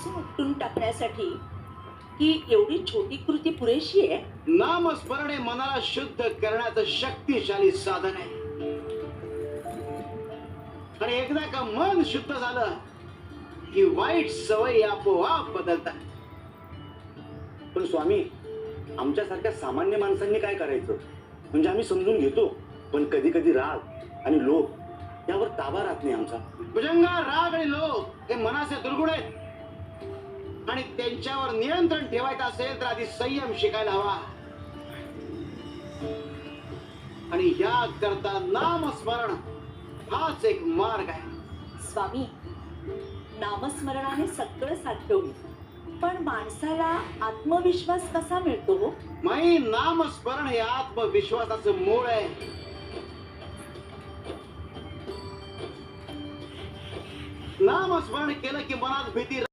उपटून टाकण्यासाठी ही एवढी छोटी कृती पुरेशी आहे? नामस्मरण हे मनाला शुद्ध करण्याचं शक्तिशाली साधन आहे. आणि एकदा का मन शुद्ध झालं की वाईट सवयी आपोआप बदलतात. पण स्वामी, आमच्यासारख्या सामान्य माणसांनी काय करायचं? म्हणजे आम्ही समजून घेतो, पण कधी कधी राग आणि लोभ यावर ताबा राहत नाही आमचा. भुजंगा, राग आणि लोभ हे मनाचे दुर्गुण आहेत आणि त्यांच्यावर नियंत्रण ठेवायचं असेल तर आधी संयम शिकायला हवा. आणि या करता नामस्मरण हाच एक मार्ग आहे. स्वामी, नामस्मरणाने सगळं साध्य होईल, पण माणसाला आत्मविश्वास कसा मिळतो? माई, नामस्मरण हे आत्मविश्वासाचं मूळ आहे. नामस्मरण केलं की मनात भीती